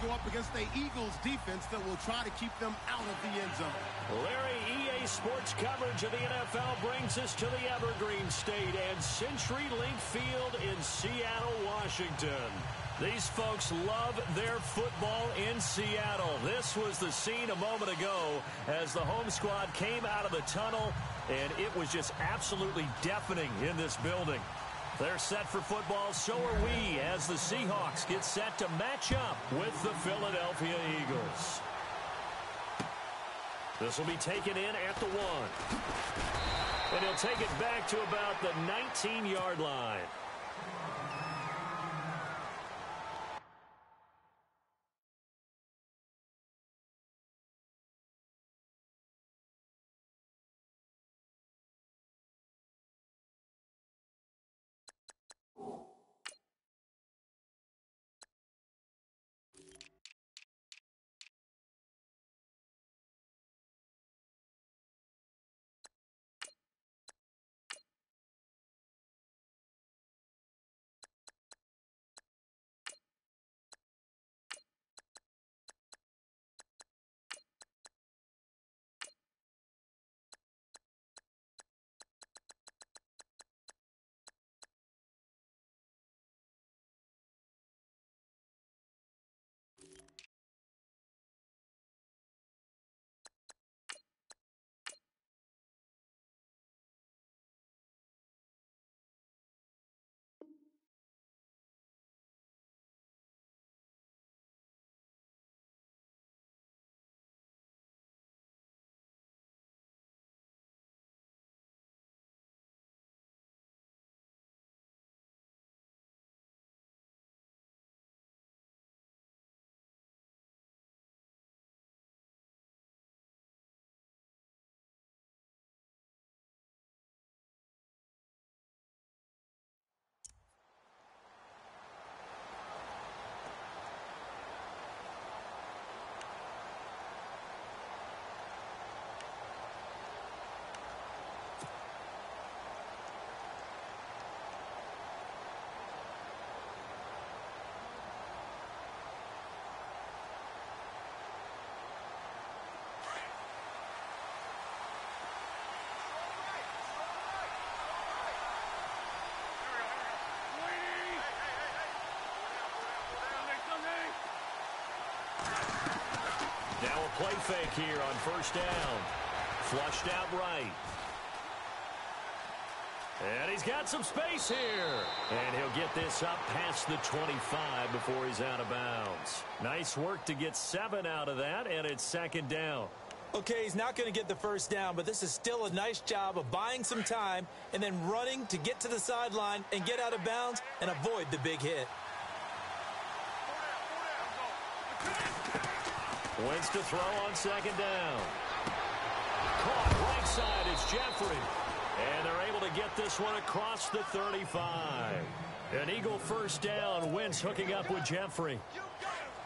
go up against the Eagles defense that will try to keep them out of the end zone. Larry, EA Sports coverage of the NFL brings us to the Evergreen State and CenturyLink Field in Seattle, Washington. These folks love their football in Seattle. This was the scene a moment ago as the home squad came out of the tunnel, and it was just absolutely deafening in this building. They're set for football, so are we, as the Seahawks get set to match up with the Philadelphia Eagles. This will be taken in at the 1. And he'll take it back to about the 19-yard line. Now a play fake here on first down. Flushed out right. And he's got some space here. And he'll get this up past the 25 before he's out of bounds. Nice work to get 7 out of that, and it's second down. Okay, he's not going to get the first down, but this is still a nice job of buying some time and then running to get to the sideline and get out of bounds and avoid the big hit. Wins to throw on second down. Caught right side is Jeffrey. And they're able to get this one across the 35. An Eagle first down. Wentz hooking up with Jeffrey.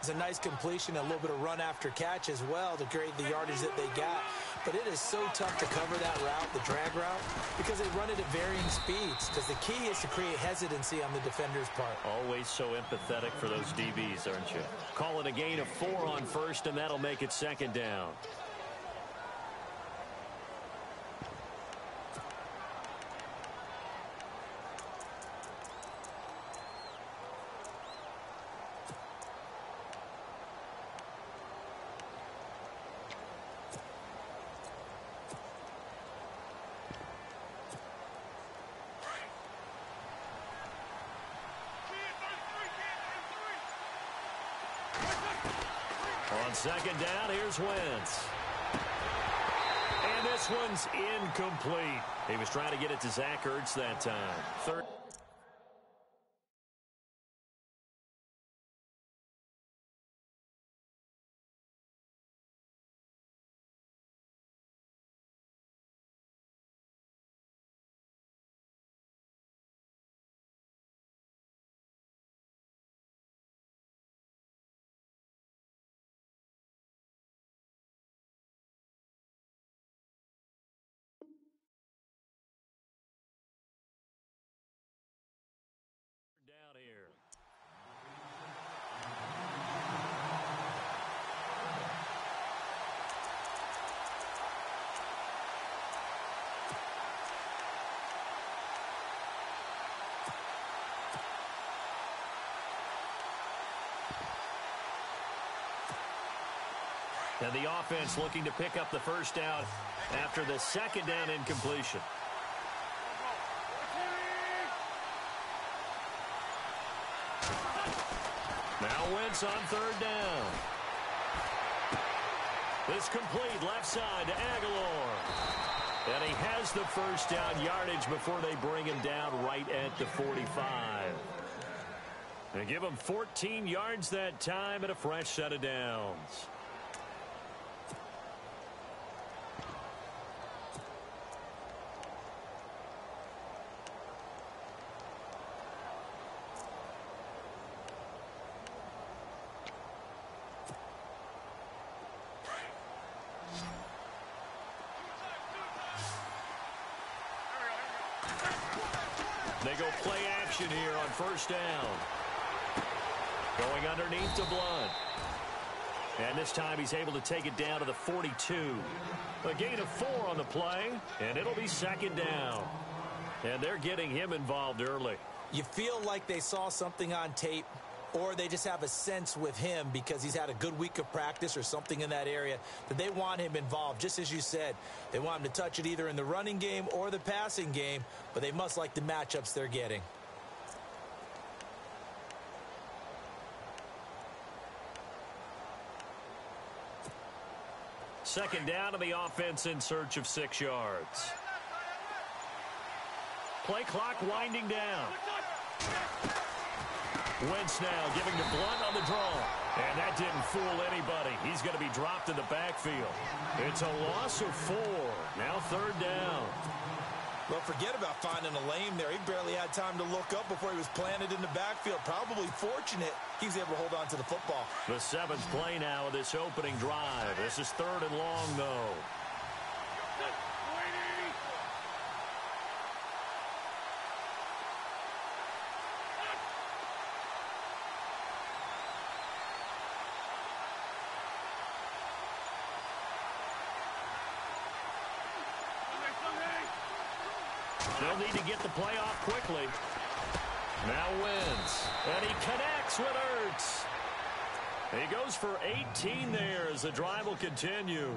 It's a nice completion, a little bit of run after catch as well to create the yardage that they got. But it is so tough to cover that route, the drag route, because they run it at varying speeds. Because the key is to create hesitancy on the defender's part. Always so empathetic for those DBs, aren't you? Call it a gain of 4 on first, and that'll make it second down. On second down, here's Wentz. And this one's incomplete. He was trying to get it to Zach Ertz that time. Third. And the offense looking to pick up the first down after the second down incompletion. Now Wentz on third down. This complete left side to Aguilar. And he has the first down yardage before they bring him down right at the 45. They give him 14 yards that time and a fresh set of downs. They go play action here on first down. Going underneath to Blunt. And this time he's able to take it down to the 42. A gain of 4 on the play, and it'll be second down. And they're getting him involved early. You feel like they saw something on tape, or they just have a sense with him because he's had a good week of practice or something in that area that they want him involved. Just as you said, they want him to touch it either in the running game or the passing game, but they must like the matchups they're getting. Second down to the offense in search of 6 yards. Play clock winding down. Wentz now giving to Blunt on the draw. And that didn't fool anybody. He's going to be dropped in the backfield. It's a loss of 4. Now third down. Well, forget about finding a lane there. He barely had time to look up before he was planted in the backfield. Probably fortunate he was able to hold on to the football. The 7th play now of this opening drive. This is third and long, though. They'll need to get the play off quickly. Now Wentz. And he connects with Ertz. He goes for 18 there as the drive will continue.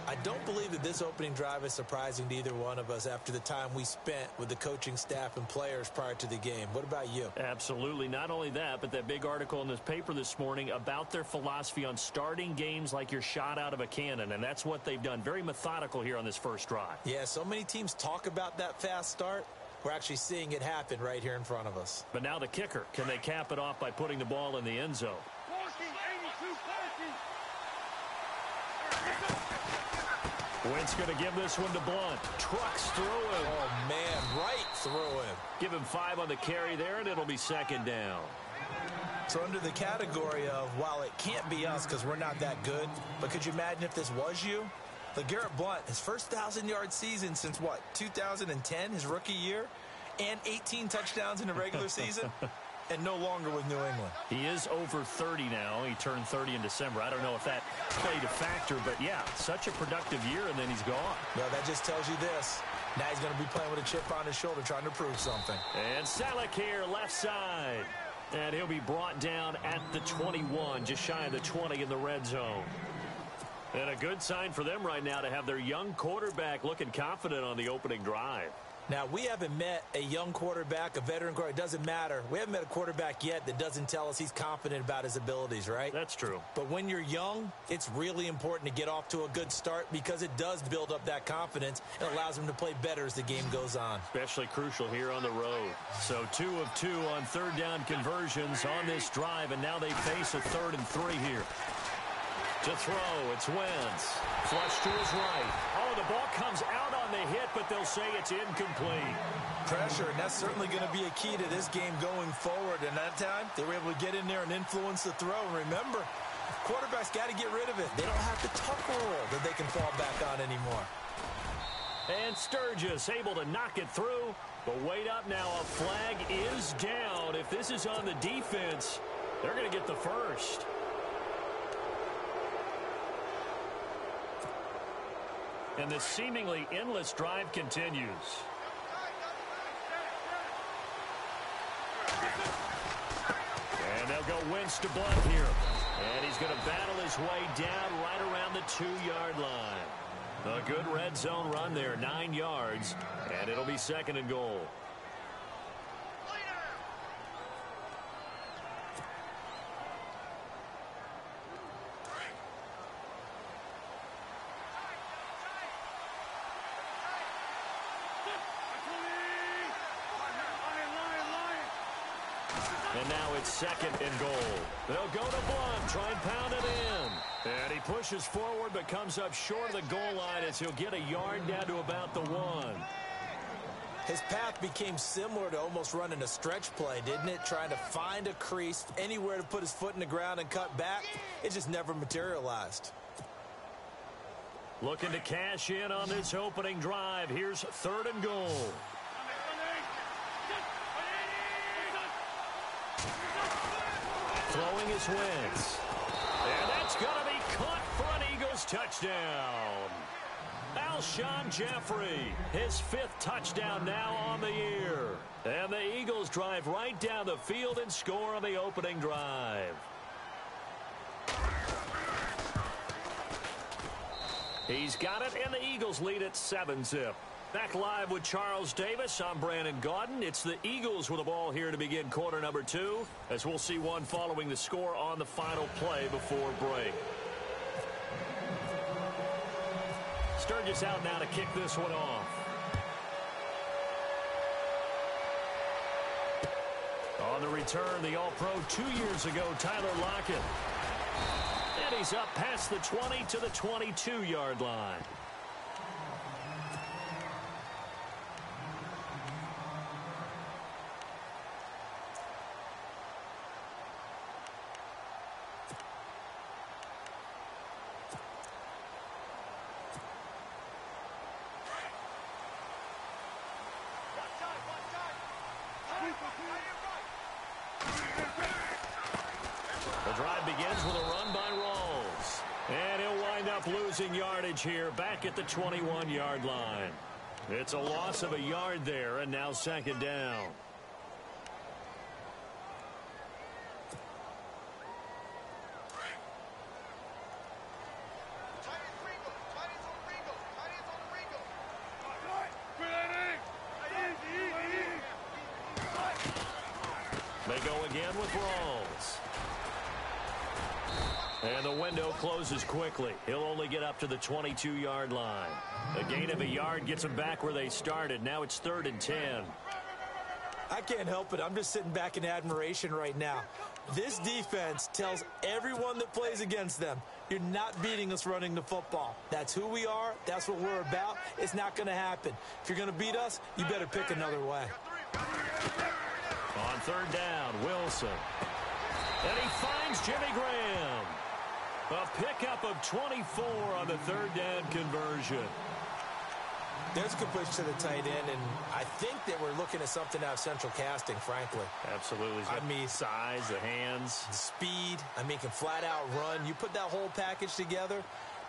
I don't believe that this opening drive is surprising to either one of us after the time we spent with the coaching staff and players prior to the game. What about you? Absolutely. Not only that, but that big article in this paper this morning about their philosophy on starting games like you're shot out of a cannon, and that's what they've done. Very methodical here on this first drive. Yeah, so many teams talk about that fast start. We're actually seeing it happen right here in front of us. But now the kicker. Can they cap it off by putting the ball in the end zone? Wentz going to give this one to Blunt. Trucks through him. Oh, man, right through him. Give him 5 on the carry there, and it'll be second down. So under the category of, while it can't be us because we're not that good, but could you imagine if this was you? LeGarrette Blunt, his first 1,000-yard season since, what, 2010, his rookie year? And 18 touchdowns in the regular season? And no longer with New England. He is over 30 now. He turned 30 in December. I don't know if that played a factor, but yeah, such a productive year, and then he's gone. Well, that just tells you this. Now he's going to be playing with a chip on his shoulder trying to prove something. And Selleck here, left side. And he'll be brought down at the 21, just shy of the 20 in the red zone. And a good sign for them right now to have their young quarterback looking confident on the opening drive. Now, we haven't met a young quarterback, a veteran quarterback. It doesn't matter. We haven't met a quarterback yet that doesn't tell us he's confident about his abilities, right? That's true. But when you're young, it's really important to get off to a good start because it does build up that confidence and allows him to play better as the game goes on. Especially crucial here on the road. So 2 of 2 on third down conversions on this drive, and now they face a 3rd and 3 here. To throw, it's Wentz. Flush to his right. Oh, the ball comes out on the hit, but they'll say it's incomplete. Pressure, and that's certainly going to be a key to this game going forward. And that time, they were able to get in there and influence the throw. And remember, quarterbacks got to get rid of it. They don't have the tuck roll that they can fall back on anymore. And Sturgis able to knock it through. But wait up now, a flag is down. If this is on the defense, they're going to get the first. And the seemingly endless drive continues. And they'll go Wentz to Blunt here. And he's going to battle his way down right around the 2-yard line. A good red zone run there, 9 yards, and it'll be second and goal. And now it's second and goal. They'll go to Blunt, try and pound it in. And he pushes forward but comes up short of the goal line as he'll get a yard down to about the 1. His path became similar to almost running a stretch play, didn't it? Trying to find a crease, anywhere to put his foot in the ground and cut back. It just never materialized. Looking to cash in on this opening drive. Here's third and goal. Throwing his Wentz. And that's going to be caught for an Eagles touchdown. Alshon Jeffrey, his 5th touchdown now on the year. And the Eagles drive right down the field and score on the opening drive. He's got it, and the Eagles lead at 7-zip. Back live with Charles Davis. I'm Brandon Gaudin. It's the Eagles with the ball here to begin quarter number 2, as we'll see one following the score on the final play before break. Sturgis out now to kick this one off. On the return, the All-Pro 2 years ago, Tyler Lockett. And he's up past the 20 to the 22-yard line. The drive begins with a run by Rawls. And he'll wind up losing yardage here back at the 21-yard line. It's a loss of a yard there, and now second down. They go again with Rawls. And the window closes quickly. He'll only get up to the 22-yard line. A gain of a yard gets them back where they started. Now it's 3rd and 10. I can't help it. I'm just sitting back in admiration right now. This defense tells everyone that plays against them, you're not beating us running the football. That's who we are. That's what we're about. It's not going to happen. If you're going to beat us, you better pick another way. On 3rd down, Wilson. And he finds Jimmy Graham. A pickup of 24 on the 3rd down conversion. There's a completion to the tight end, and I think that we're looking at something out of central casting, frankly. Absolutely. I mean, size, the hands. The speed. I mean, can flat out run. You put that whole package together,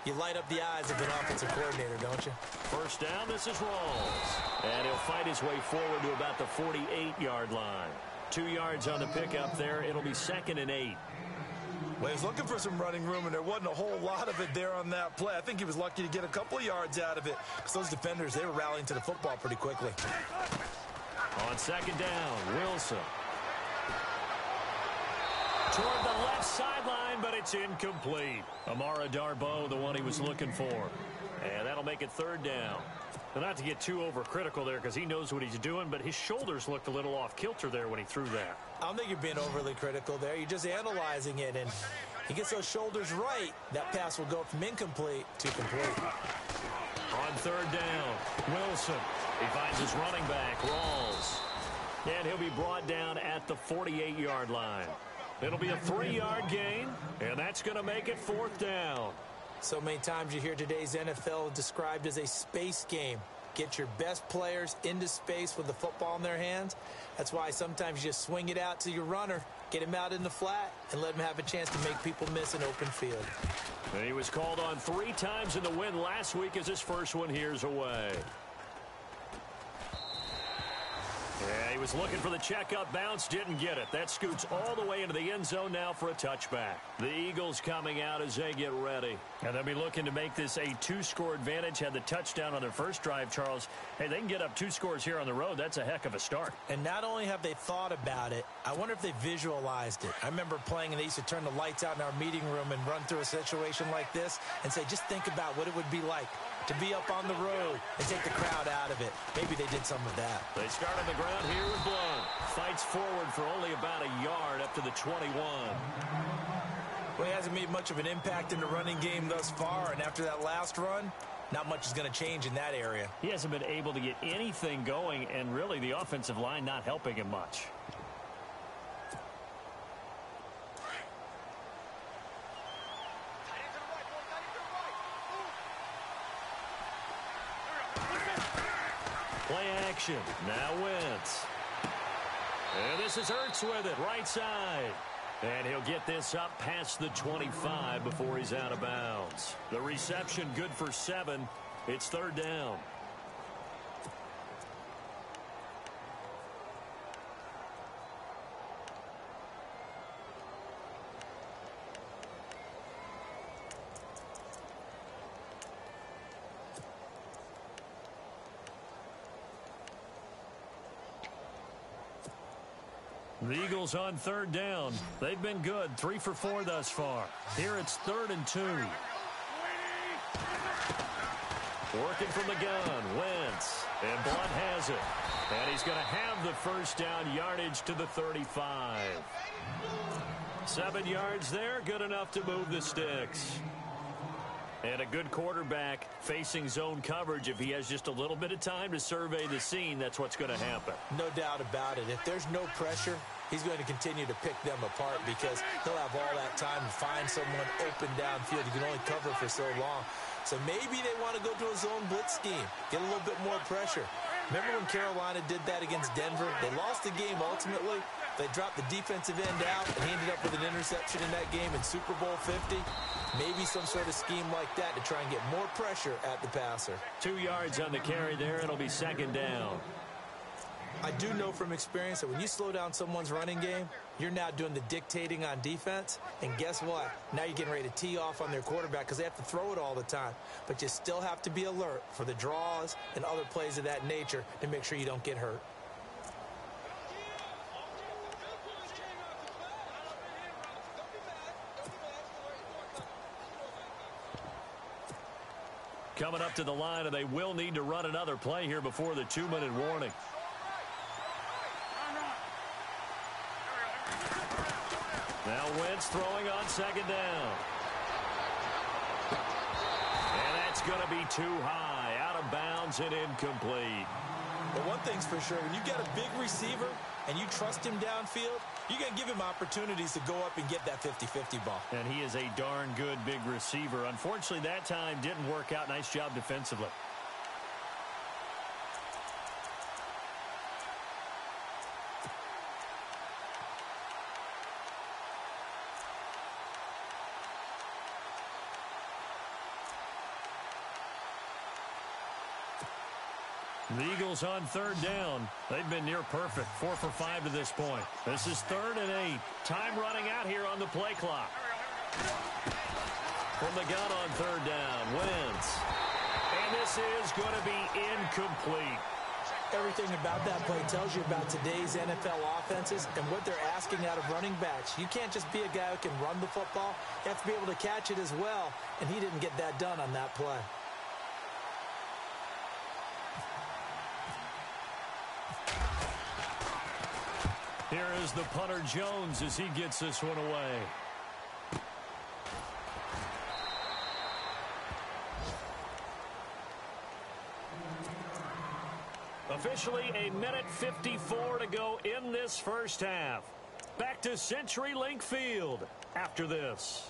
you light up the eyes of an offensive coordinator, don't you? First down, this is Rawls. And he'll fight his way forward to about the 48-yard line. 2 yards on the pickup there. It'll be 2nd and 8. Well, he was looking for some running room, and there wasn't a whole lot of it there on that play. I think he was lucky to get a couple of yards out of it, because those defenders, they were rallying to the football pretty quickly. On 2nd down, Wilson. Toward the left sideline, but it's incomplete. Amara Darboh, the one he was looking for. And that'll make it 3rd down. Well, not to get too overcritical there, because he knows what he's doing, but his shoulders looked a little off kilter there when he threw that. I don't think you're being overly critical there. You're just analyzing it, and he gets those shoulders right. That pass will go from incomplete to complete. On 3rd down, Wilson. He finds his running back, Rawls. And he'll be brought down at the 48-yard line. It'll be a 3-yard gain, and that's going to make it 4th down. So many times you hear today's NFL described as a space game. Get your best players into space with the football in their hands. That's why sometimes you just swing it out to your runner, get him out in the flat, and let him have a chance to make people miss an open field. And he was called on 3 times in the win last week as his first one here's away. Yeah, he was looking for the checkup bounce, didn't get it. That scoots all the way into the end zone now for a touchback. The Eagles coming out as they get ready. And they'll be looking to make this a 2-score advantage. Had the touchdown on their first drive, Charles. Hey, they can get up 2 scores here on the road. That's a heck of a start. And not only have they thought about it, I wonder if they visualized it. I remember playing and they used to turn the lights out in our meeting room and run through a situation like this and say, just think about what it would be like to be up on the road and take the crowd out of it. Maybe they did some of that. They start on the ground here with Blount. Fights forward for only about a yard up to the 21. Well, he hasn't made much of an impact in the running game thus far, and after that last run, not much is going to change in that area. He hasn't been able to get anything going, and really the offensive line not helping him much. Play action. Now Wentz. And this is Ertz with it, right side. And he'll get this up past the 25 before he's out of bounds. The reception good for 7. It's 3rd down. The Eagles on 3rd down. They've been good, 3 for 4 thus far. Here it's 3rd and 2. Working from the gun, Wentz. And Blount has it. And he's going to have the first down yardage to the 35. 7 yards there, good enough to move the sticks. And a good quarterback facing zone coverage. If he has just a little bit of time to survey the scene, that's what's going to happen. No doubt about it. If there's no pressure, he's going to continue to pick them apart because he'll have all that time to find someone open downfield. He can only cover for so long. So maybe they want to go to a zone blitz scheme, get a little bit more pressure. Remember when Carolina did that against Denver? They lost the game ultimately. They dropped the defensive end out, and he ended up with an interception in that game in Super Bowl 50. Maybe some sort of scheme like that to try and get more pressure at the passer. 2 yards on the carry there. It'll be 2nd down. I do know from experience that when you slow down someone's running game, you're now doing the dictating on defense. And guess what? Now you're getting ready to tee off on their quarterback because they have to throw it all the time. But you still have to be alert for the draws and other plays of that nature to make sure you don't get hurt. Coming up to the line, and they will need to run another play here before the 2-minute warning. Now Wentz throwing on 2nd down. And that's going to be too high, out of bounds and incomplete. But one thing's for sure, when you got a big receiver and you trust him downfield, you're going to give him opportunities to go up and get that 50-50 ball. And he is a darn good big receiver. Unfortunately, that time didn't work out. Nice job defensively. The Eagles on 3rd down. They've been near perfect. 4 for 5 to this point. This is 3rd and 8. Time running out here on the play clock. From the gun on 3rd down, Wentz. And this is going to be incomplete. Everything about that play tells you about today's NFL offenses and what they're asking out of running backs. You can't just be a guy who can run the football. You have to be able to catch it as well, and he didn't get that done on that play. Here is the punter Jones as he gets this one away. Officially a minute 54 to go in this first half. Back to CenturyLink Field after this.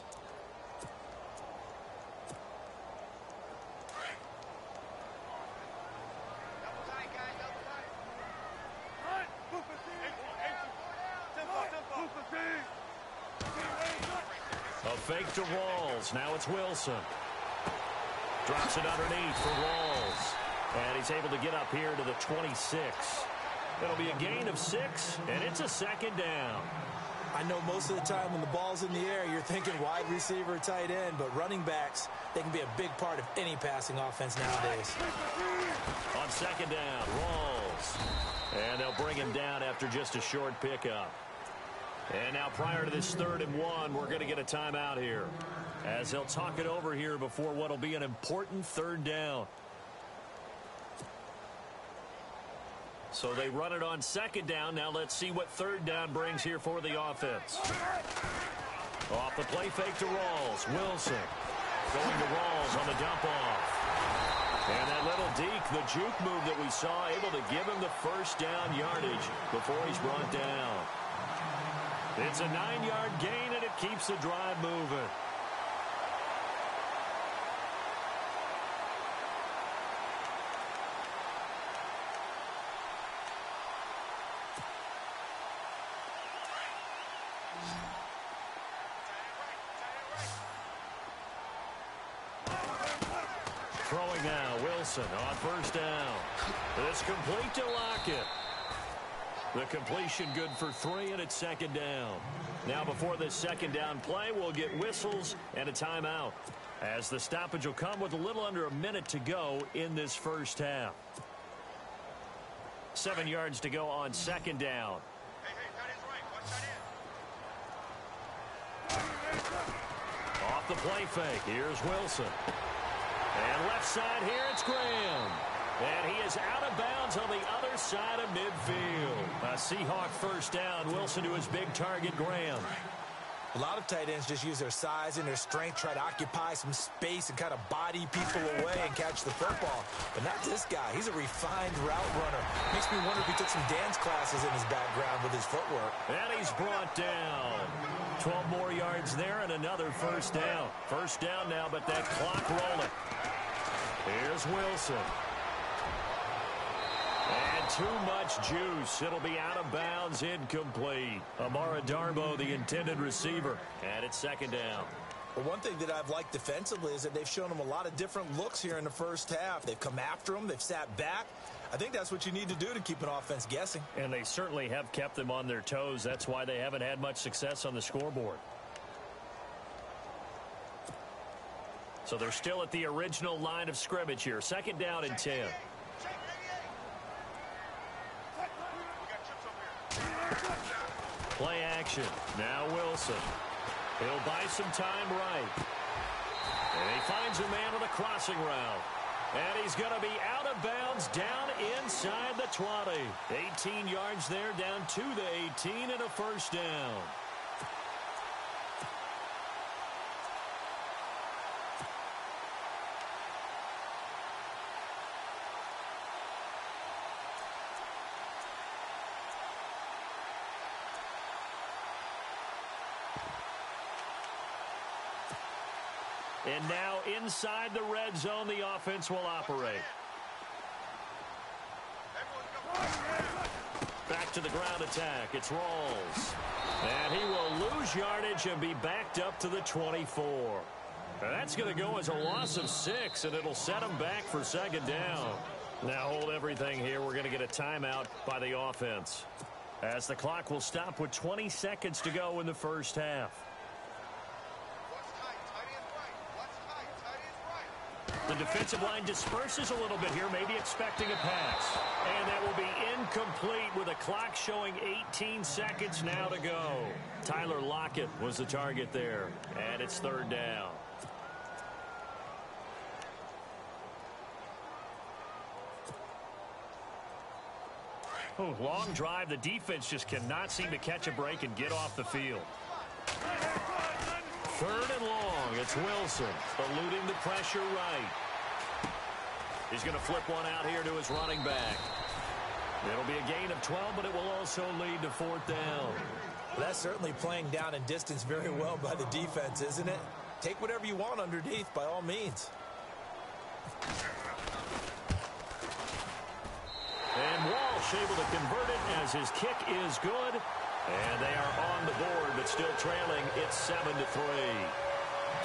A fake to Rawls. Now it's Wilson. Drops it underneath for Rawls. And he's able to get up here to the 26. It'll be a gain of 6, and it's a second down. I know most of the time when the ball's in the air, you're thinking wide receiver, tight end, but running backs, they can be a big part of any passing offense nowadays. On second down, Rawls. And they'll bring him down after just a short pickup. And now prior to this 3rd and 1, we're going to get a timeout here, as they'll talk it over here before what will be an important 3rd down. So they run it on 2nd down. Now let's see what 3rd down brings here for the offense. Off the play fake to Rawls. Wilson going to Rawls on the dump off. And that little deke, the juke move that we saw, able to give him the 1st down yardage before he's brought down. It's a 9-yard gain, and it keeps the drive moving. Throwing now, Wilson on 1st down. It's complete to Lockett. The completion good for 3, and it's 2nd down. Now before this 2nd down play, we'll get whistles and a timeout, as the stoppage will come with a little under a minute to go in this 1st half. 7 yards to go on 2nd down. Off the play fake, here's Wilson. And left side here, it's Graham. And he is out of bounds on the other side of midfield. A Seahawk 1st down. Wilson to his big target, Graham. A lot of tight ends just use their size and their strength, try to occupy some space and kind of body people away and catch the football. But not this guy. He's a refined route runner. Makes me wonder if he took some dance classes in his background with his footwork. And he's brought down. 12 more yards there and another 1st down. 1st down now, but that clock rolling. Here's Wilson. And too much juice. It'll be out of bounds, incomplete. Amara Darbo, the intended receiver. And it's 2nd down. Well, one thing that I've liked defensively is that they've shown them a lot of different looks here in the 1st half. They've come after them. They've sat back. I think that's what you need to do to keep an offense guessing. And they certainly have kept them on their toes. That's why they haven't had much success on the scoreboard. So they're still at the original line of scrimmage here. 2nd down and 10. Play action. Now Wilson. He'll buy some time right. And he finds a man on a crossing route. And he's going to be out of bounds down inside the 20. 18 yards there, down to the 18, and a 1st down. And now inside the red zone, the offense will operate. Back to the ground attack. It's Rawls. And he will lose yardage and be backed up to the 24. And that's going to go as a loss of 6, and it'll set him back for 2nd down. Now hold everything here. We're going to get a timeout by the offense, as the clock will stop with 20 seconds to go in the 1st half. The defensive line disperses a little bit here, maybe expecting a pass. And that will be incomplete with a clock showing 18 seconds now to go. Tyler Lockett was the target there, and it's 3rd down. Oh, long drive. The defense just cannot seem to catch a break and get off the field. 3rd and long. It's Wilson eluding the pressure right. He's going to flip one out here to his running back. It'll be a gain of 12, but it will also lead to 4th down. Well, that's certainly playing down in distance very well by the defense, isn't it? Take whatever you want underneath, by all means. And Walsh able to convert it as his kick is good. And they are on the board, but still trailing. It's 7-3.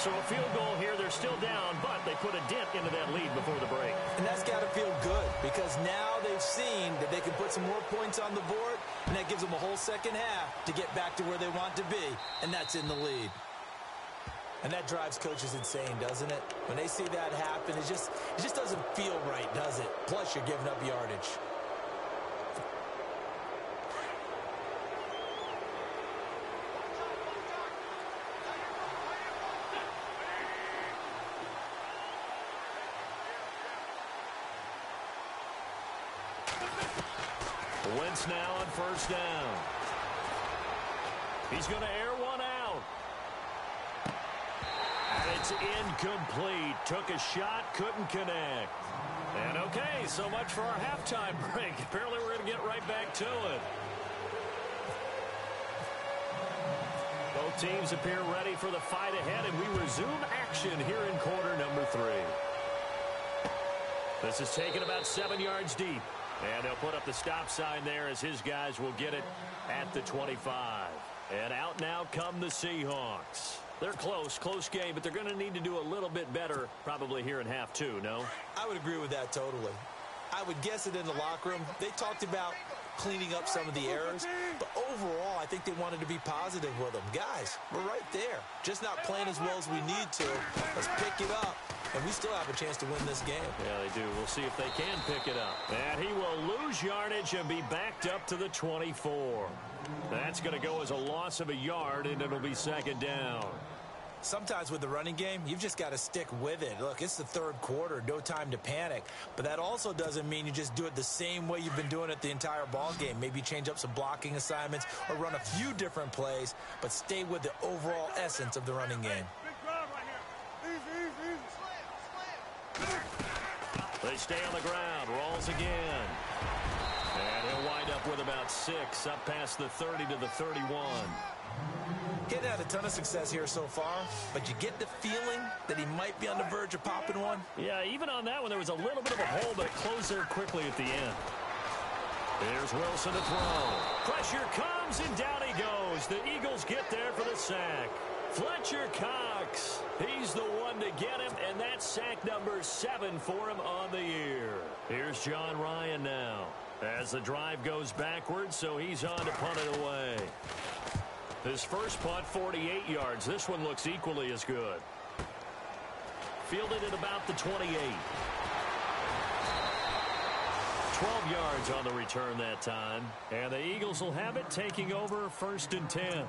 So a field goal here, they're still down, but they put a dent into that lead before the break. And that's got to feel good because now they've seen that they can put some more points on the board, and that gives them a whole second half to get back to where they want to be, and that's in the lead. And that drives coaches insane, doesn't it? When they see that happen, it just doesn't feel right, does it? Plus, you're giving up yardage. Wentz now on first down. He's going to air one out. It's incomplete. Took a shot, couldn't connect. And okay, so much for our halftime break. Apparently we're going to get right back to it. Both teams appear ready for the fight ahead, and we resume action here in quarter number 3. This is taken about 7 yards deep. And they'll put up the stop sign there as his guys will get it at the 25. And out now come the Seahawks. They're close game, but they're going to need to do a little bit better probably here in half 2, no? I would agree with that totally. I would guess it in the locker room. They talked about cleaning up some of the errors, but overall, I think they wanted to be positive with them. Guys, we're right there. Just not playing as well as we need to. Let's pick it up. And we still have a chance to win this game. Yeah, they do. We'll see if they can pick it up. And he will lose yardage and be backed up to the 24. That's going to go as a loss of a yard, and it'll be second down. Sometimes with the running game, you've just got to stick with it. Look, it's the third quarter, no time to panic. But that also doesn't mean you just do it the same way you've been doing it the entire ball game. Maybe change up some blocking assignments or run a few different plays, but stay with the overall essence of the running game. They stay on the ground. Rolls again. And he'll wind up with about 6 up past the 30 to the 31. He hadn't had a ton of success here so far, but you get the feeling that he might be on the verge of popping one. Yeah, even on that one, there was a little bit of a hole, but it closed there quickly at the end. Here's Wilson to throw. Pressure comes, and down he goes. The Eagles get there for the sack. Fletcher Cox, he's the one to get him, and that's sack number 7 for him on the year. Here's John Ryan now as the drive goes backwards, so he's on to punt it away. His first punt, 48 yards. This one looks equally as good. Fielded at about the 28. 12 yards on the return that time, and the Eagles will have it, taking over 1st and 10.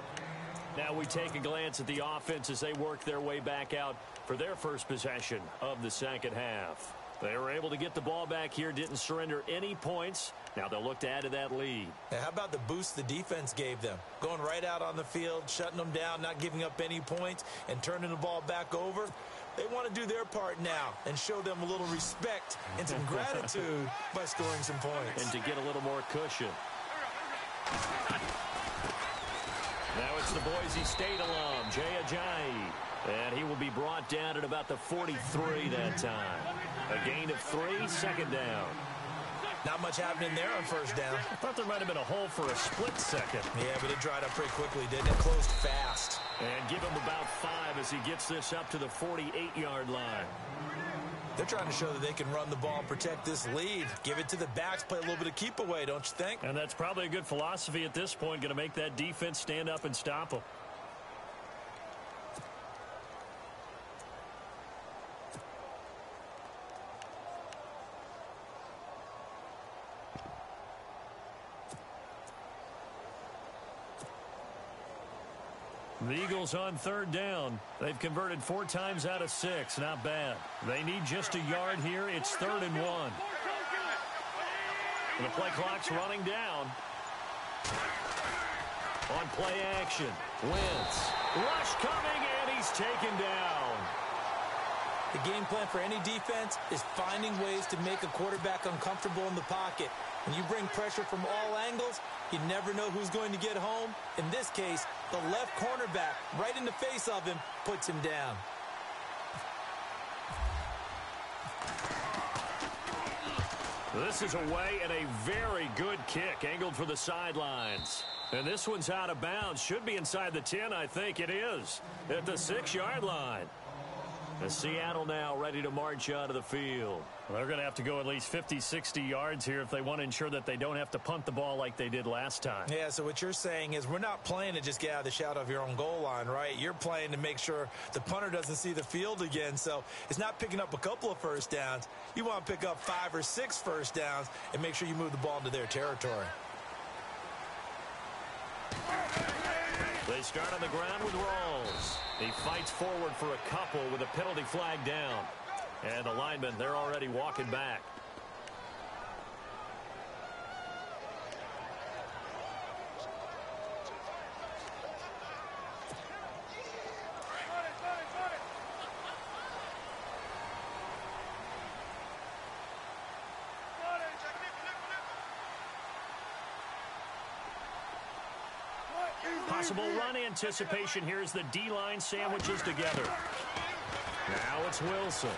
Now we take a glance at the offense as they work their way back out for their first possession of the second half. They were able to get the ball back here, didn't surrender any points. Now they'll look to add to that lead. Now, how about the boost the defense gave them? Going right out on the field, shutting them down, not giving up any points, and turning the ball back over. They want to do their part now and show them a little respect and some gratitude by scoring some points. And to get a little more cushion. Now it's the Boise State alum, Jay Ajayi. And he will be brought down at about the 43 that time. A gain of 3, second down. Not much happening there on first down. I thought there might have been a hole for a split second. Yeah, but it dried up pretty quickly, didn't it? Closed fast. And give him about 5 as he gets this up to the 48-yard line. They're trying to show that they can run the ball and protect this lead. Give it to the backs, play a little bit of keep away, don't you think? And that's probably a good philosophy at this point, going to make that defense stand up and stop them. The Eagles on third down. They've converted 4 times out of 6. Not bad. They need just a yard here. It's 3rd and 1. And the play clock's running down. On play action. Wentz. Rush coming, and he's taken down. The game plan for any defense is finding ways to make a quarterback uncomfortable in the pocket. When you bring pressure from all angles, you never know who's going to get home. In this case, the left cornerback, right in the face of him, puts him down. This is away and a very good kick, angled for the sidelines. And this one's out of bounds. Should be inside the 10, I think it is. At the 6-yard line. Seattle now ready to march out of the field. Well, they're going to have to go at least 50, 60 yards here if they want to ensure that they don't have to punt the ball like they did last time. Yeah, so what you're saying is we're not playing to just get out of the shadow of your own goal line, right? You're playing to make sure the punter doesn't see the field again. So it's not picking up a couple of first downs. You want to pick up 5 or 6 first downs and make sure you move the ball into their territory. They start on the ground with Rawls. He fights forward for a couple with a penalty flag down. And the linemen, they're already walking back. Possible run anticipation here as the D-line sandwiches together. Now it's Wilson.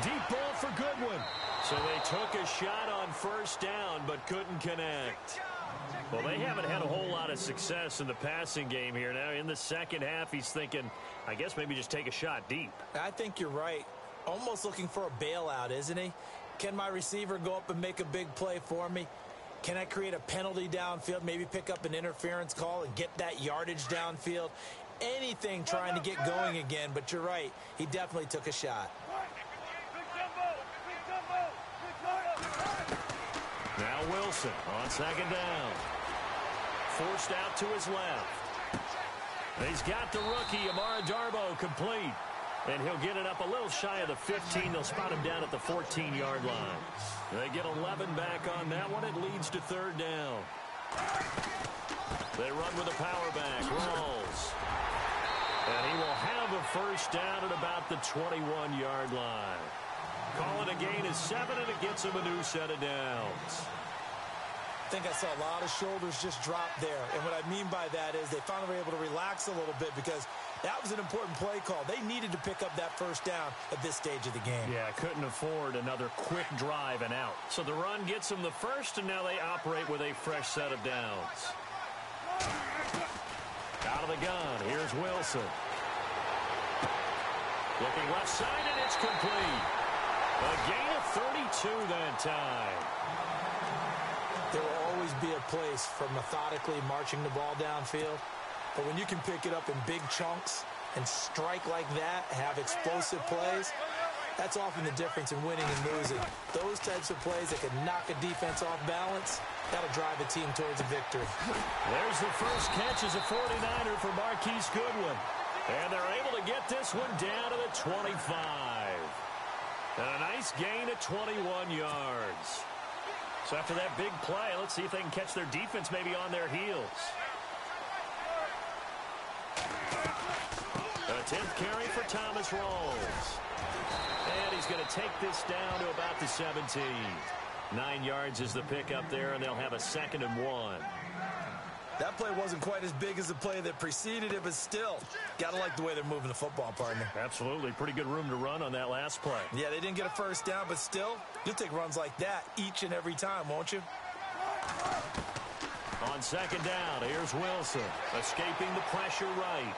Deep ball for Goodwin. So they took a shot on first down but couldn't connect. Well, they haven't had a whole lot of success in the passing game here. Now in the second half, he's thinking, I guess maybe just take a shot deep. I think you're right. Almost looking for a bailout, isn't he? Can my receiver go up and make a big play for me? Can I create a penalty downfield, maybe pick up an interference call and get that yardage downfield? Anything trying to get going again, but you're right. He definitely took a shot. Now Wilson on second down. Forced out to his left. He's got the rookie, Amara Darboh, complete. And he'll get it up a little shy of the 15. They'll spot him down at the 14-yard line. They get 11 back on that one. It leads to third down. They run with a power back. Rawls. And he will have a first down at about the 21-yard line. Call it a gain of 7, and it gets him a new set of downs. I think I saw a lot of shoulders just drop there. And what I mean by that is they finally were able to relax a little bit because that was an important play call. They needed to pick up that first down at this stage of the game. Yeah, couldn't afford another quick drive and out. So the run gets them the first, and now they operate with a fresh set of downs. Out of the gun, here's Wilson. Looking left side, and it's complete. A gain of 32 that time. There will always be a place for methodically marching the ball downfield. But when you can pick it up in big chunks and strike like that, have explosive plays, that's often the difference in winning and losing. Those types of plays that can knock a defense off balance, that'll drive a team towards a victory. There's the first catch as a 49er for Marquise Goodwin. And they're able to get this one down to the 25. And a nice gain of 21 yards. So after that big play, let's see if they can catch their defense maybe on their heels. A 10th carry for Thomas Rawls. And he's going to take this down to about the 17. 9 yards is the pickup there, and they'll have a 2nd and 1. That play wasn't quite as big as the play that preceded it, but still, got to like the way they're moving the football, partner. Absolutely. Pretty good room to run on that last play. Yeah, they didn't get a first down, but still, you'll take runs like that each and every time, won't you? On second down, here's Wilson, escaping the pressure right.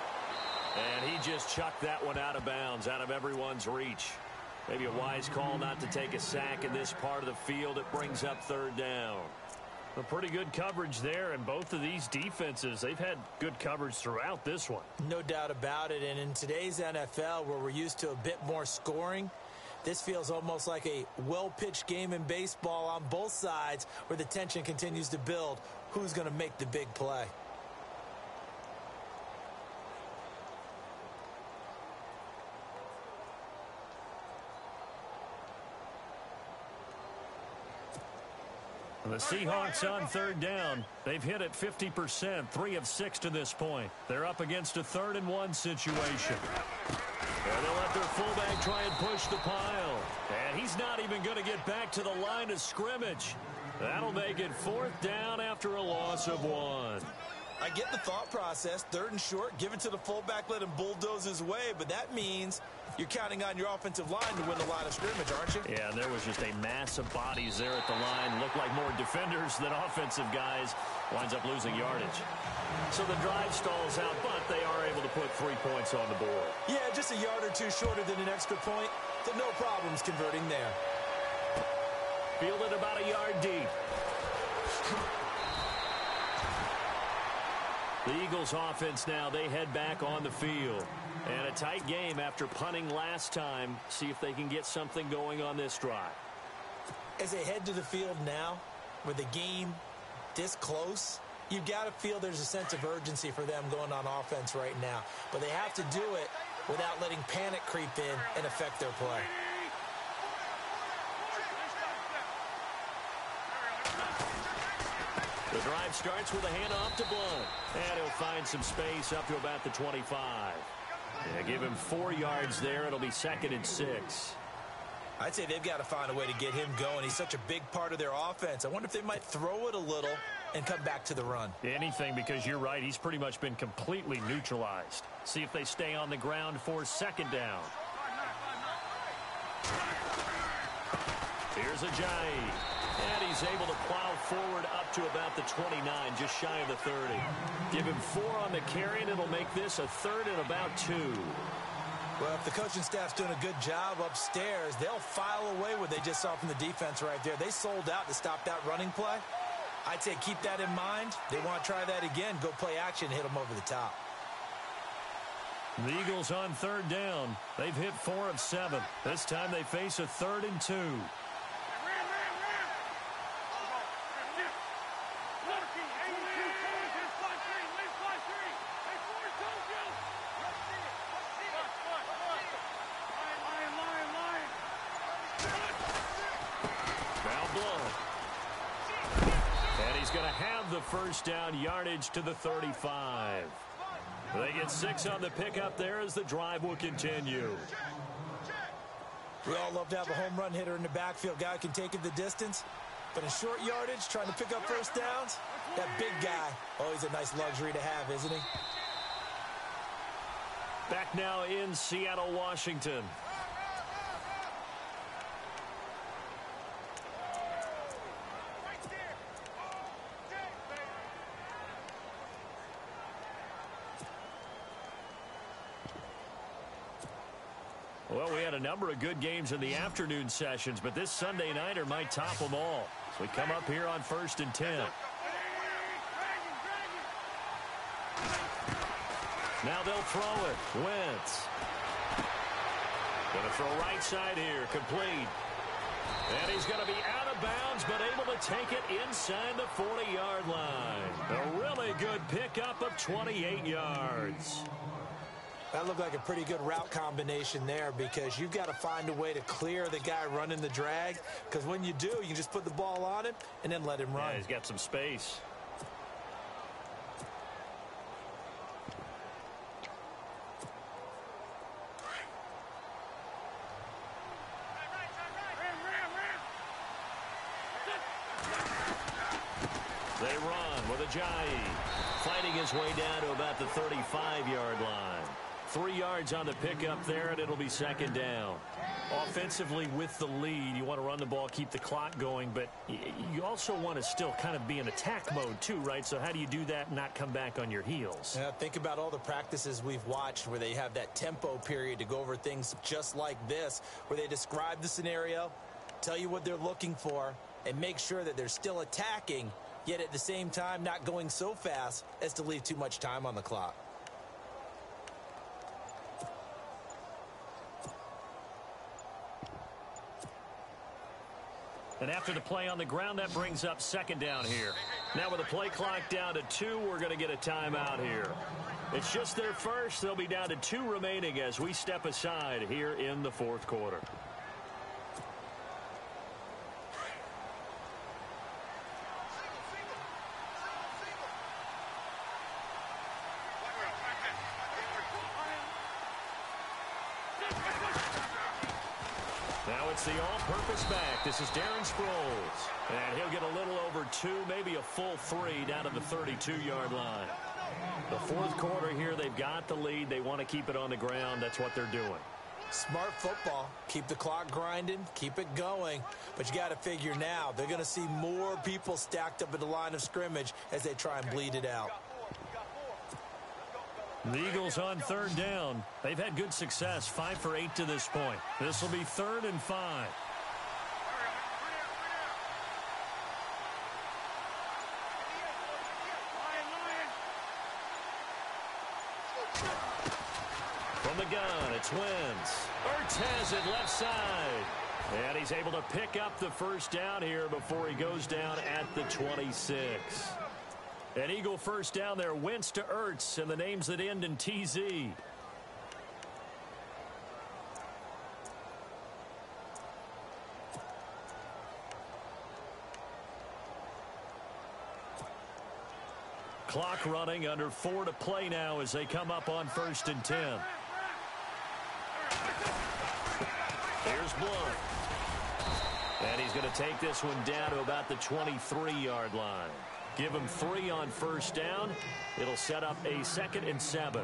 And he just chucked that one out of bounds, out of everyone's reach. Maybe a wise call not to take a sack in this part of the field. It brings up third down. A pretty good coverage there, and both of these defenses, they've had good coverage throughout this one. No doubt about it, and in today's NFL, where we're used to a bit more scoring, this feels almost like a well-pitched game in baseball on both sides where the tension continues to build. Who's going to make the big play? The Seahawks on third down. They've hit it 50%, 3 of 6 to this point. They're up against a 3rd and 1 situation. And they'll let their fullback try and push the pile. And he's not even going to get back to the line of scrimmage. That'll make it 4th down after a loss of 1. I get the thought process. 3rd and short, give it to the fullback, let him bulldoze his way. But that means you're counting on your offensive line to win the line of scrimmage, aren't you? Yeah, there was just a mass of bodies there at the line. Looked like more defenders than offensive guys. Winds up losing yardage. So the drive stalls out, but they are able to put 3 points on the board. Yeah, just a yard or two shorter than an extra point, so no problems converting there. Fielded about a yard deep. The Eagles offense now, they head back on the field. And a tight game after punting last time. See if they can get something going on this drive. As they head to the field now, with the game this close, you've got to feel there's a sense of urgency for them going on offense right now. But they have to do it without letting panic creep in and affect their play. The drive starts with a handoff to Blunt. And he'll find some space up to about the 25. Yeah, give him 4 yards there. It'll be 2nd and 6. I'd say they've got to find a way to get him going. He's such a big part of their offense. I wonder if they might throw it a little and come back to the run. Anything, because you're right. He's pretty much been completely neutralized. See if they stay on the ground for 2nd down. Here's Ajayi. And he's able to plow forward up to about the 29, just shy of the 30. Give him 4 on the carry, and it'll make this a 3rd and about 2. Well, if the coaching staff's doing a good job upstairs, they'll file away what they just saw from the defense right there. They sold out to stop that running play. I'd say keep that in mind. They want to try that again. Go play action, hit them over the top. The Eagles on 3rd down. They've hit 4 of 7. This time they face a 3rd and 2. The 1st down yardage to the 35. They get 6 on the pickup there as the drive will continue. We all love to have a home run hitter in the backfield. Guy can take it the distance. But in short yardage, trying to pick up 1st downs, that big guy, always a nice luxury to have, isn't he? Back now in Seattle, Washington. Well, we had a number of good games in the afternoon sessions, but this Sunday nighter might top them all. So we come up here on 1st and 10. Now they'll throw it. Wentz. Going to throw right side here. Complete. And he's going to be out of bounds, but able to take it inside the 40-yard line. A really good pickup of 28 yards. That looked like a pretty good route combination there because you've got to find a way to clear the guy running the drag, because when you do, you can just put the ball on him and then let him run. Yeah, he's got some space. They run with Ajayi, fighting his way down to about the 35-yard line. 3 yards on the pickup there, and it'll be 2nd down. Offensively, with the lead, you want to run the ball, keep the clock going, but you also want to still kind of be in attack mode too, right? So how do you do that and not come back on your heels? Yeah, think about all the practices we've watched where they have that tempo period to go over things just like this, where they describe the scenario, tell you what they're looking for, and make sure that they're still attacking, yet at the same time not going so fast as to leave too much time on the clock. And after the play on the ground, that brings up 2nd down here. Now with the play clock down to 2, we're going to get a timeout here. It's just their first. They'll be down to 2 remaining as we step aside here in the 4th quarter. It's the all-purpose back. This is Darren Sproles. And he'll get a little over 2, maybe a full 3 down to the 32-yard line. The 4th quarter here, they've got the lead. They want to keep it on the ground. That's what they're doing. Smart football. Keep the clock grinding. Keep it going. But you got to figure now, they're going to see more people stacked up at the line of scrimmage as they try and bleed it out. The Eagles on third down. They've had good success, 5 for 8 to this point. This will be 3rd and 5. From the gun, it's Wentz. Ertz has it left side. And he's able to pick up the first down here before he goes down at the 26. An Eagle first down there, Wentz to Ertz, and the names that end in TZ. Clock running, under 4 to play now as they come up on 1st and 10. Here's Blunt. And he's going to take this one down to about the 23-yard line. Give him 3 on first down. It'll set up a 2nd and 7.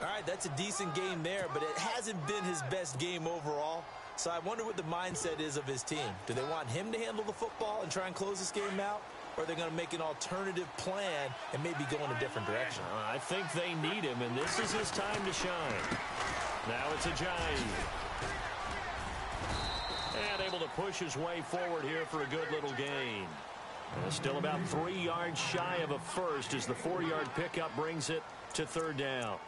All right, that's a decent game there, but it hasn't been his best game overall. So I wonder what the mindset is of his team. Do they want him to handle the football and try and close this game out? Or are they going to make an alternative plan and maybe go in a different direction? I think they need him, and this is his time to shine. Now it's Ajayi. And able to push his way forward here for a good little gain. Still about 3 yards shy of a first as the 4-yard pickup brings it to 3rd down.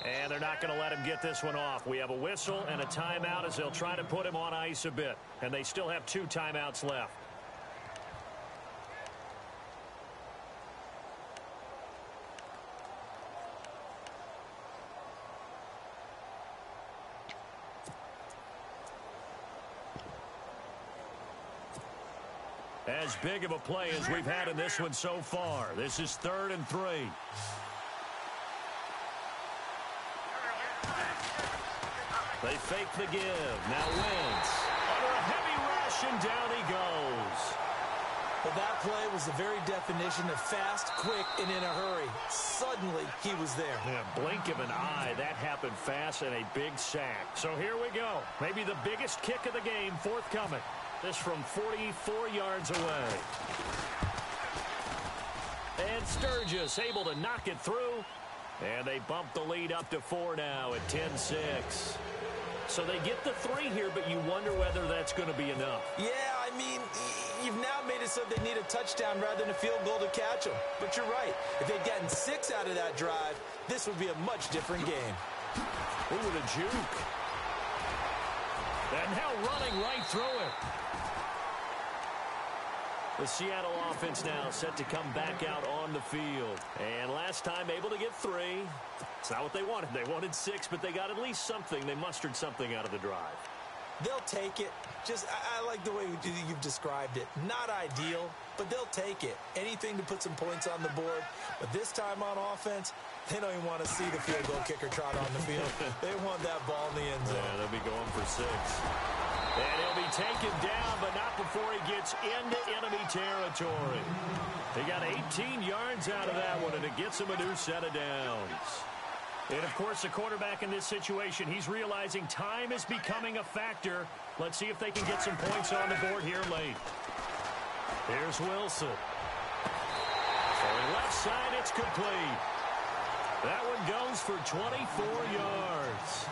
And they're not going to let him get this one off. We have a whistle and a timeout as they'll try to put him on ice a bit. And they still have 2 timeouts left. As big of a play as we've had in this one so far. This is 3rd and 3. They fake the give. Now Wentz. Under a heavy rush, and down he goes. Well, that play was the very definition of fast, quick, and in a hurry. Suddenly, he was there. Yeah, blink of an eye. That happened fast and a big sack. So here we go. Maybe the biggest kick of the game forthcoming. This from 44 yards away. And Sturgis able to knock it through. And they bump the lead up to 4 now at 10-6. So they get the 3 here, but you wonder whether that's going to be enough. Yeah, I mean, you've now made it so they need a touchdown rather than a field goal to catch them. But you're right. If they'd gotten 6 out of that drive, this would be a much different game. Ooh, the juke. And now running right through it. The Seattle offense now set to come back out on the field. And last time able to get 3. It's not what they wanted. They wanted 6, but they got at least something. They mustered something out of the drive. They'll take it. Just, I like the way you've described it. Not ideal, but they'll take it. Anything to put some points on the board. But this time on offense, they don't even want to see the field goal kicker trot on the field. They want that ball in the end zone. Yeah, they'll be going for 6. And he'll be taken down, but not before he gets into enemy territory. He got 18 yards out of that one, and it gets him a new set of downs. And, of course, the quarterback in this situation, he's realizing time is becoming a factor. Let's see if they can get some points on the board here late. Here's Wilson. Throwing left side, it's complete. That one goes for 24 yards.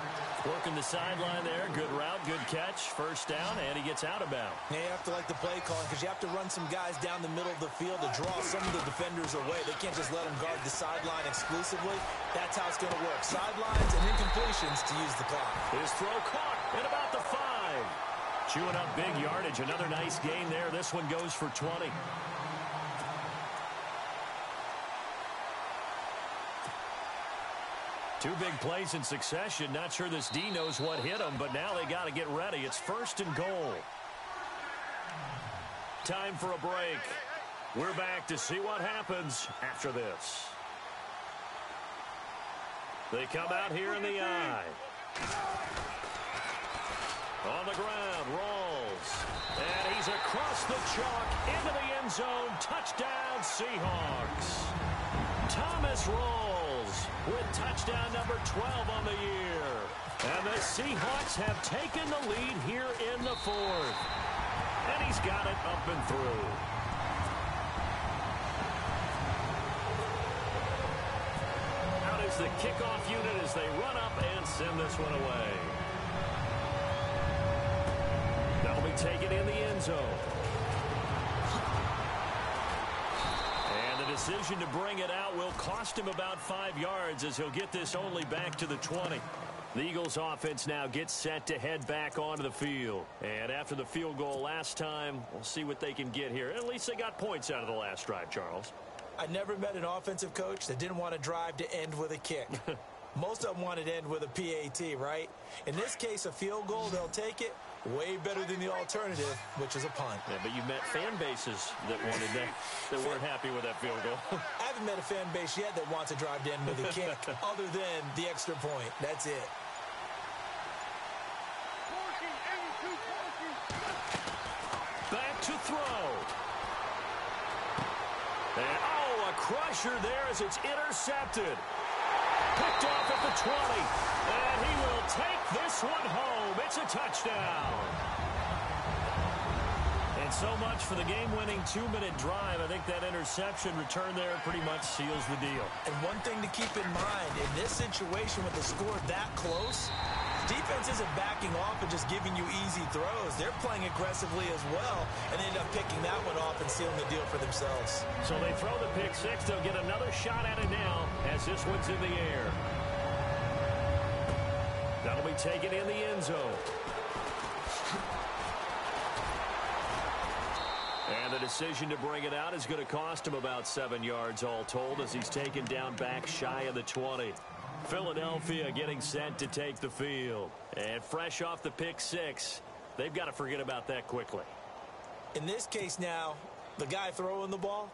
Working the sideline there. Good route, good catch. First down, and he gets out of bounds. Yeah, you have to like the play calling because you have to run some guys down the middle of the field to draw some of the defenders away. They can't just let them guard the sideline exclusively. That's how it's going to work. Sidelines and incompletions to use the clock. His throw caught at about the 5. Chewing up big yardage. Another nice gain there. This one goes for 20. Two big plays in succession. Not sure this D knows what hit him, but now they got to get ready. It's 1st and goal. Time for a break. We're back to see what happens after this. They come out here in the eye. On the ground, rolls. And he's across the chalk, into the end zone. Touchdown, Seahawks. Thomas rolls with touchdown number 12 on the year. And the Seahawks have taken the lead here in the fourth. And he's got it up and through. Out is the kickoff unit as they run up and send this one away. That'll be taken in the end zone. And the decision to bring it out will cost him about 5 yards as he'll get this only back to the 20. The Eagles offense now gets set to head back onto the field. And after the field goal last time, we'll see what they can get here. At least they got points out of the last drive, Charles. I never met an offensive coach that didn't want to drive to end with a kick. Most of them wanted to end with a PAT, right? In this case, a field goal, they'll take it. Way better than the alternative, which is a punt. Yeah, but you met fan bases that wanted that weren't happy with that field goal. I haven't met a fan base yet that wants to drive to end with a kick other than the extra point. That's it. Back to throw. And, a crusher there as it's intercepted. Picked off at the 20. And he will take this one home. It's a touchdown. And so much for the game-winning 2-minute drive. I think that interception return there pretty much seals the deal. And one thing to keep in mind, in this situation with the score that close, defense isn't backing off and just giving you easy throws. They're playing aggressively as well, and they end up picking that one off and sealing the deal for themselves. So they throw the pick six. They'll get another shot at it now as this one's in the air. That'll be taken in the end zone. And the decision to bring it out is going to cost him about 7 yards all told as he's taken down back shy of the 20. Philadelphia getting set to take the field. And fresh off the pick six, they've got to forget about that quickly. In this case now, the guy throwing the ball,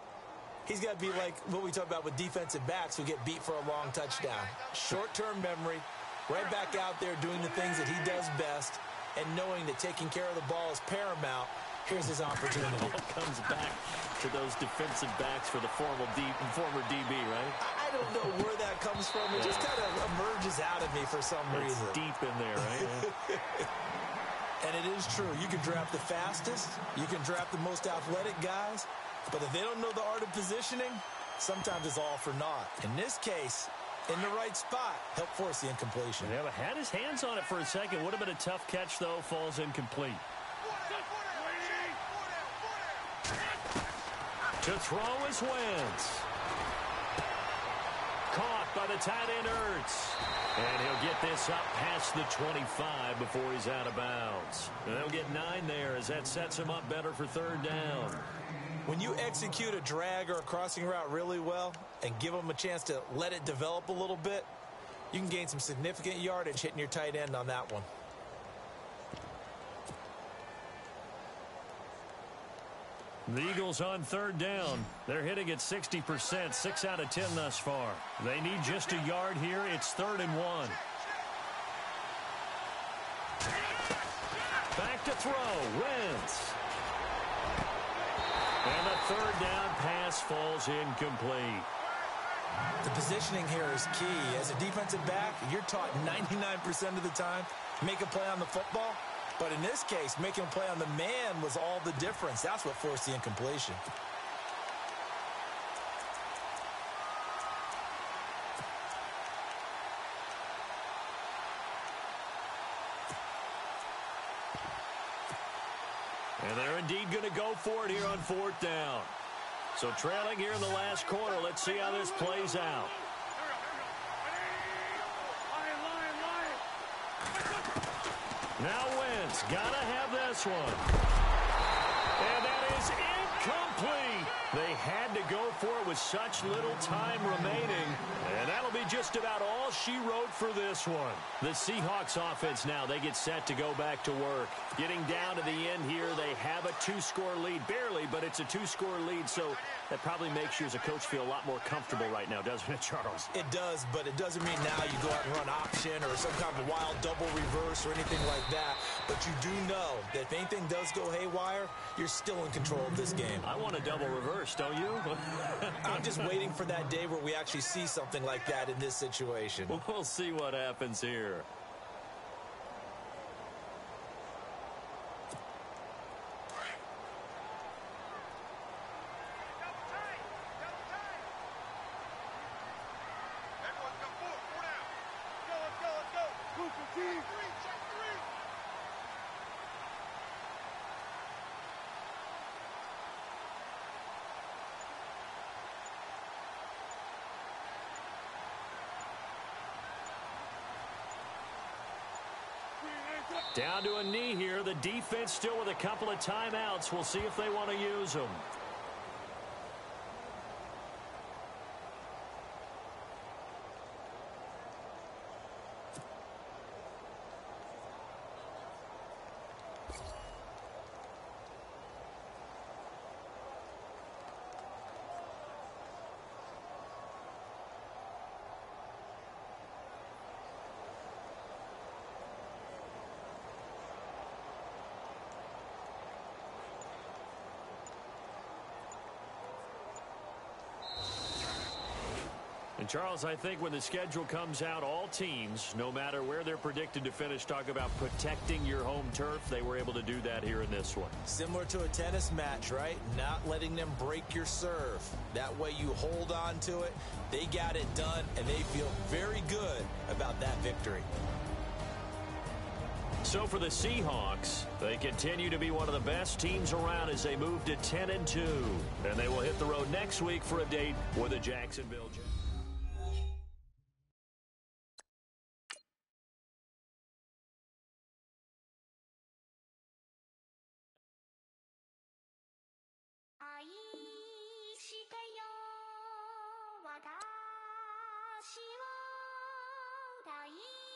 he's got to be like what we talk about with defensive backs who get beat for a long touchdown. Short-term memory, right back out there doing the things that he does best, and knowing that taking care of the ball is paramount. Here's his opportunity. It all comes back to those defensive backs for the former DB, right? I don't know where that comes from. It just kind of emerges out of me for some reason. It's deep in there, right? And it is true. You can draft the fastest. You can draft the most athletic guys. But if they don't know the art of positioning, sometimes it's all for naught. In this case, in the right spot, helped force the incompletion. Yeah, but had his hands on it for a second. Would have been a tough catch, though. Falls incomplete. To throw is Wentz. Caught by the tight end Ertz. And he'll get this up past the 25 before he's out of bounds. And they'll get 9 there as that sets him up better for third down. When you execute a drag or a crossing route really well and give them a chance to let it develop a little bit, you can gain some significant yardage hitting your tight end on that one. The Eagles on third down. They're hitting at 60%, 6 out of 10 thus far. They need just a yard here. It's 3rd and 1. Back to throw. Wentz. And the third down pass falls incomplete. The positioning here is key. As a defensive back, you're taught 99% of the time, make a play on the football. But in this case, making a play on the man was all the difference. That's what forced the incompletion. And they're indeed going to go for it here on 4th down. So trailing here in the last quarter. Let's see how this plays out. Now Wentz, gotta have this one. And that is incomplete. They had to go for it with such little time remaining. And that'll be just about all she wrote for this one. The Seahawks offense now, they get set to go back to work. Getting down to the end here, they have a 2-score lead. Barely, but it's a 2-score lead, so that probably makes you as a coach feel a lot more comfortable right now, doesn't it, Charles? It does, but it doesn't mean now you go out and run option or some kind of wild double reverse or anything like that. But you do know that if anything does go haywire, you're you're still in control of this game. I want a double reverse, don't you? I'm just waiting for that day where we actually see something like that in this situation. We'll see what happens here. Down to a knee here. The defense still with a couple of timeouts. We'll see if they want to use them. And Charles, I think when the schedule comes out, all teams, no matter where they're predicted to finish, talk about protecting your home turf. They were able to do that here in this one. Similar to a tennis match, right? Not letting them break your serve. That way you hold on to it. They got it done, and they feel very good about that victory. So for the Seahawks, they continue to be one of the best teams around as they move to 10-2. And they will hit the road next week for a date with the Jacksonville Jaguars. "私を抱い